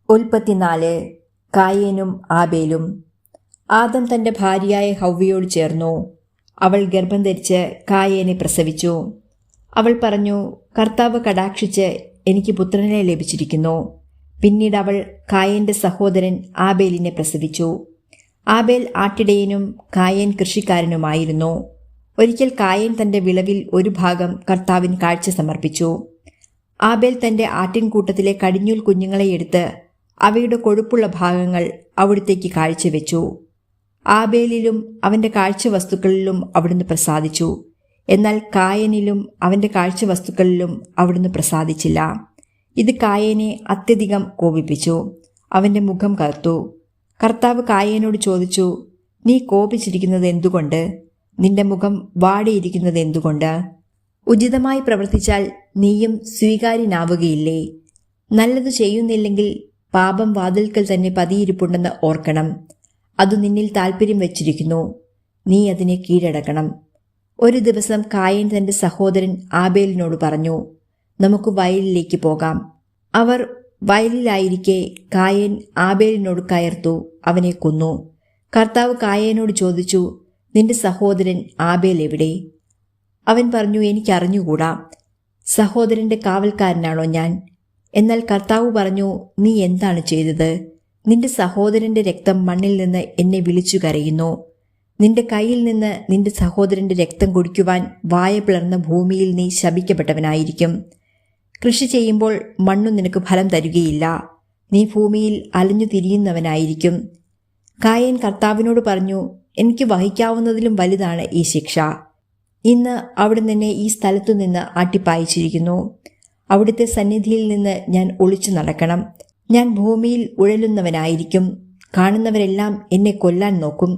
ഉൽപ്പത്തി 4 കായേനും ആബേലും. ആദം തന്റെ ഭാര്യയായ ഹവ്വയോട് ചേർന്നു. അവൾ ഗർഭം ധരിച്ച് കായേനെ പ്രസവിച്ചു. അവൾ പറഞ്ഞു, കർത്താവ് കടാക്ഷിച്ച് എനിക്ക് പുത്രനെ ലഭിച്ചിരിക്കുന്നു. പിന്നീട് അവൾ കായേന്റെ സഹോദരൻ ആബേലിനെ പ്രസവിച്ചു. ആബേൽ ആട്ടിടയനും കായേൻ കൃഷിക്കാരനുമായിരുന്നു. ഒരിക്കൽ കായേൻ തന്റെ വിളവിൽ ഒരു ഭാഗം കർത്താവിന് കാഴ്ച സമർപ്പിച്ചു. ആബേൽ തന്റെ ആട്ടിൻകൂട്ടത്തിലെ കടിഞ്ഞൂൽ കുഞ്ഞുങ്ങളെ എടുത്ത് അവയുടെ കൊഴുപ്പുള്ള ഭാഗങ്ങൾ അവിടുത്തേക്ക് കാഴ്ചവെച്ചു. ആബേലിലും അവന്റെ കാഴ്ചവസ്തുക്കളിലും അവിടുന്ന് പ്രസാദിച്ചു. എന്നാൽ കായനിലും അവന്റെ കാഴ്ചവസ്തുക്കളിലും അവിടുന്ന് പ്രസാദിച്ചില്ല. ഇത് കായേനെ അത്യധികം കോപിപ്പിച്ചു. അവന്റെ മുഖം കറുത്തു. കർത്താവ് കായേനോട് ചോദിച്ചു, നീ കോപിച്ചിരിക്കുന്നത് എന്തുകൊണ്ട്? നിന്റെ മുഖം വാടിയിരിക്കുന്നത് എന്തുകൊണ്ട്? ഉചിതമായി പ്രവർത്തിച്ചാൽ നീയും സ്വീകാര്യനാവുകയില്ലേ? നല്ലത് ചെയ്യുന്നില്ലെങ്കിൽ പാപം വാതിൽക്കൽ തന്നെ പതിയിരിപ്പുണ്ടെന്ന് ഓർക്കണം. അത് നിന്നിൽ താൽപ്പര്യം വച്ചിരിക്കുന്നു. നീ അതിനെ കീഴടക്കണം. ഒരു ദിവസം കായേൻ തന്റെ സഹോദരൻ ആബേലിനോട് പറഞ്ഞു, നമുക്ക് വയലിലേക്ക് പോകാം. അവർ വയലിലായിരിക്കെ കായേൻ ആബേലിനോട് കയർത്തു അവനെ കൊന്നു. കർത്താവ് കായേനോട് ചോദിച്ചു, നിന്റെ സഹോദരൻ ആബേൽ എവിടെ? അവൻ പറഞ്ഞു, എനിക്കറിഞ്ഞുകൂടാ. സഹോദരന്റെ കാവൽക്കാരനാണോ ഞാൻ? എന്നാൽ കർത്താവ് പറഞ്ഞു, നീ എന്താണ് ചെയ്തത്? നിന്റെ സഹോദരന്റെ രക്തം മണ്ണിൽ നിന്ന് എന്നെ വിളിച്ചു കരയുന്നു. നിന്റെ കയ്യിൽ നിന്ന് നിന്റെ സഹോദരന്റെ രക്തം കുടിക്കുവാൻ വായ പിളർന്ന ഭൂമിയിൽ നീ ശപിക്കപ്പെട്ടവനായിരിക്കും. കൃഷി ചെയ്യുമ്പോൾ മണ്ണു നിനക്ക് ഫലം തരുകയില്ല. നീ ഭൂമിയിൽ അലഞ്ഞു തിരിയുന്നവനായിരിക്കും. കായേൻ കർത്താവിനോട് പറഞ്ഞു, എനിക്ക് വഹിക്കാവുന്നതിലും വലുതാണ് ഈ ശിക്ഷ. ഇന്ന് അവിടുന്ന് എന്നെ ഈ സ്ഥലത്തു നിന്ന് ആട്ടിപ്പായിച്ചിരിക്കുന്നു. അവിടുത്തെ സന്നിധിയിൽ നിന്ന് ഞാൻ ഒളിച്ചു നടക്കണം. ഞാൻ ഭൂമിയിൽ ഉഴലുന്നവനായിരിക്കും. കാണുന്നവരെല്ലാം എന്നെ കൊല്ലാൻ നോക്കും.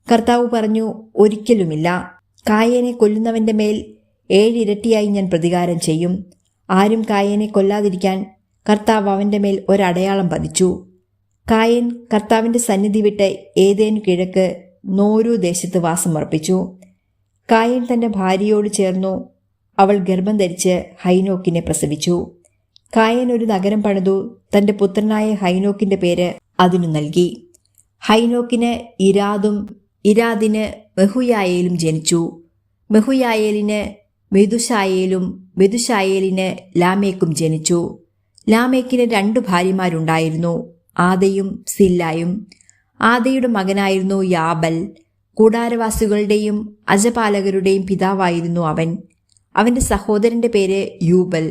കർത്താവ് പറഞ്ഞു, ഒരിക്കലുമില്ല. കായേനെ കൊല്ലുന്നവന്റെ മേൽ 7 ഇരട്ടിയായി ഞാൻ പ്രതികാരം ചെയ്യും. ആരും കായേനെ കൊല്ലാതിരിക്കാൻ കർത്താവ് അവന്റെ മേൽ ഒരടയാളം പതിച്ചു. കായേൻ കർത്താവിന്റെ സന്നിധി വിട്ട് ഏദേനു കിഴക്ക് നോരു ദേശത്ത് വാസമർപ്പിച്ചു. കായേൻ തന്റെ ഭാര്യയോട് ചേർന്നു. അവൾ ഗർഭം ധരിച്ച് ഹൈനോക്കിനെ പ്രസവിച്ചു. കായേൻ ഒരു നഗരം പണിതു തന്റെ പുത്രനായ ഹൈനോക്കിന്റെ പേര് അതിനു നൽകി. ഹൈനോക്കിന് ഇരാദും ഇരാദിന് മെഹുയായേലും ജനിച്ചു. മെഹുയായേലിന് മെതുശായേലും മെതുശായേലിന് ലാമേക്കും ജനിച്ചു. ലാമേക്കിന് 2 ഭാര്യമാരുണ്ടായിരുന്നു, ആദയും സില്ലായും. ആദയുടെ മകനായിരുന്നു യാബൽ. കൂടാരവാസികളുടെയും അജപാലകരുടെയും പിതാവായിരുന്നു അവൻ. അവന്റെ സഹോദരന്റെ പേര് യൂബൽ.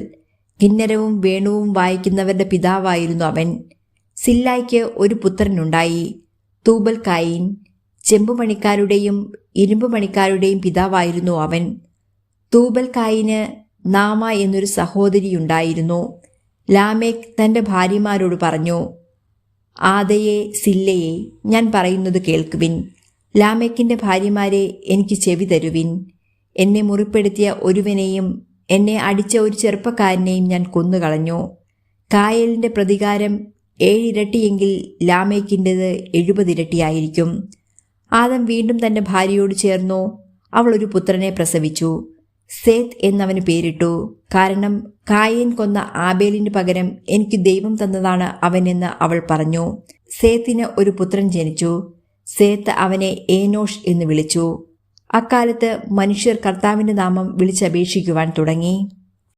കിന്നരവും വേണുവും വായിക്കുന്നവരുടെ പിതാവായിരുന്നു അവൻ. സില്ലായ്ക്ക് ഒരു പുത്രനുണ്ടായി, തൂബൽ കായിൻ. ചെമ്പുപണിക്കാരുടെയും ഇരുമ്പുപണിക്കാരുടെയും പിതാവായിരുന്നു അവൻ. തൂബൽ കായിന് നാമ എന്നൊരു സഹോദരിയുണ്ടായിരുന്നു. ലാമേക്ക് തന്റെ ഭാര്യമാരോട് പറഞ്ഞു, ആദയെ സില്ലയെ ഞാൻ പറയുന്നത് കേൾക്കുവിൻ. ലാമേക്കിന്റെ ഭാര്യമാരെ എനിക്ക് ചെവി തരുവിൻ. എന്നെ മുറിപ്പെടുത്തിയ ഒരുവനെയും എന്നെ അടിച്ച ഒരു ചെറുപ്പക്കാരനെയും ഞാൻ കൊന്നുകളഞ്ഞു. കായേലിന്റെ പ്രതികാരം 7 ഇരട്ടിയെങ്കിൽ ലാമേക്കിൻ്റെത് 70 ഇരട്ടിയായിരിക്കും. ആദം വീണ്ടും തന്റെ ഭാര്യയോട് ചേർന്നു. അവൾ ഒരു പുത്രനെ പ്രസവിച്ചു. സേത്ത് എന്നവന് പേരിട്ടു. കാരണം കായേൻ കൊന്ന ആബേലിന് പകരം എനിക്ക് ദൈവം തന്നതാണ് അവനെന്ന് അവൾ പറഞ്ഞു. സേത്തിന് ഒരു പുത്രൻ ജനിച്ചു. സേത്ത് അവനെ ഏനോഷ് എന്ന് വിളിച്ചു. അക്കാലത്ത് മനുഷ്യർ കർത്താവിന്റെ നാമം വിളിച്ചപേക്ഷിക്കുവാൻ തുടങ്ങി.